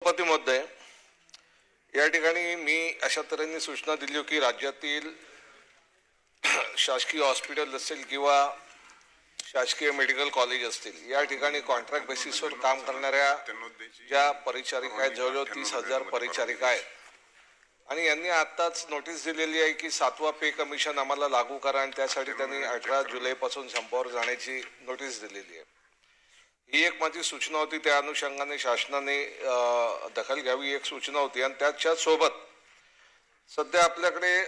सभापती महोदय, या ठिकाणी मी अशा तऱ्हेने सूचना दिली की राज्यातील शासकीय हॉस्पिटल असेल किंवा शासकीय मेडिकल कॉलेज असतील, या ठिकाणी कॉन्ट्रॅक्ट बेसिसवर काम करणाऱ्या ज्या परिचारिका आहेत, जवळजवळ 30,000 परिचारिका आहेत, आणि यांनी आताच नोटीस दिलेली आहे की 7वा पे कमिशन आम्हाला लागू करा, आणि त्यासाठी त्यांनी 18 जुलैपासून संपावर जाण्याची नोटीस दिलेली आहे। ही एक माझी सूचना होती, त्या अनुषंगाने शासनाने दखल घ्यावी एक सूचना होती। आणि त्याच्या सोबत सध्या आपल्याकडे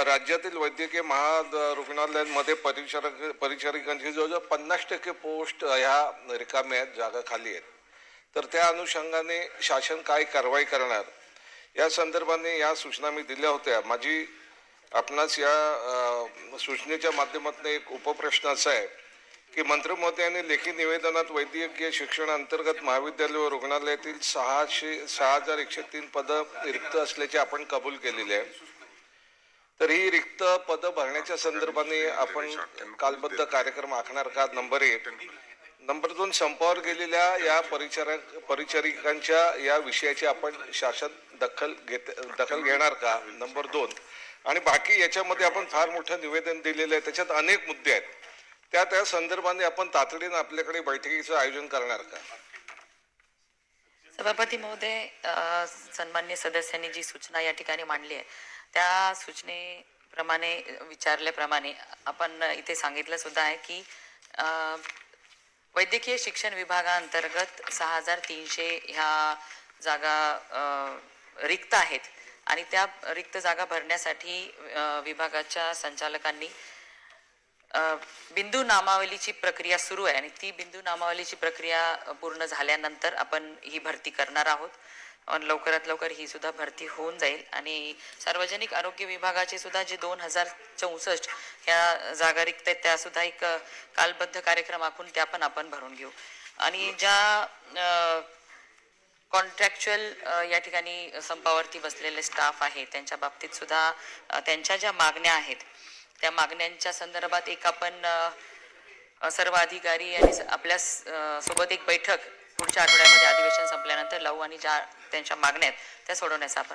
राज्यातील वैद्यकीय महारुग्णालयांमध्ये परिचारिकांची जवळजवळ 50% पोस्ट ह्या रिकाम्या आहेत, जागा खाली आहेत। तर त्या अनुषंगाने शासन काय कारवाई करणार या संदर्भाने या सूचना मी दिल्या होत्या। माझी आपणास या सूचनेच्या माध्यमातून एक उपप्रश्न असा आहे की मंत्री महोदयांनी लेखी निवेदनात वैद्यकीय शिक्षण अंतर्गत महाविद्यालय व रुग्णालयातील 6,103 पद रिक्त असल्याचे आपण कबूल केलेले आहे। तर ही रिक्त पद भरण्याच्या संदर्भाने आपण कालबद्ध कार्यक्रम आखणार का? नंबर 1। नंबर 2, संपावर गेलेल्या या परिचारिकांच्या या विषयाची आपण शासन दखल घेणार का? नंबर 2। आणि बाकी याच्यामध्ये आपण फार मोठं निवेदन दिलेलं आहे, त्याच्यात अनेक मुद्दे आहेत, त्या संदर्भाने आपण तातडीने आपल्याकडे बैठकीचं आयोजन करणार का? सभापती महोदय, सन्मान्य सदस्यांनी जी सूचना या ठिकाणी मांडली आहे त्या सूचनेप्रमाणे विचारल्याप्रमाणे आपण इथे सांगितलं सुद्धा आहे की वैद्यकीय शिक्षण विभागाअंतर्गत 6,300 ह्या जागा रिक्त आहेत आणि त्या रिक्त जागा भरण्यासाठी विभागाच्या संचालकांनी बिंदू नामावलीची प्रक्रिया सुरू आहे आणि ती बिंदू नामावलीची प्रक्रिया पूर्ण झाल्यानंतर आपण ही भरती करणार आहोत। लवकरात लवकर ही सुद्धा भरती होऊन जाईल आणि सार्वजनिक आरोग्य विभागाचे सुद्धा जे 2064 ह्या जागा रिक्त आहेत त्या सुद्धा एक कालबद्ध कार्यक्रम आखून त्या पण आपण भरून घेऊ। आणि ज्या कॉन्ट्रॅक्च्युअल या ठिकाणी संपावरती बसलेले स्टाफ आहे त्यांच्या बाबतीत सुद्धा त्यांच्या ज्या मागण्या आहेत त्या मागण्यांच्या संदर्भात एक आपण सर्व अधिकारी आणि आपल्या सोबत एक बैठक पुढच्या आठवड्यामध्ये अधिवेशन संपल्यानंतर लावू आणि ज्या त्यांच्या मागण्या आहेत त्या सोडवण्याचा आपण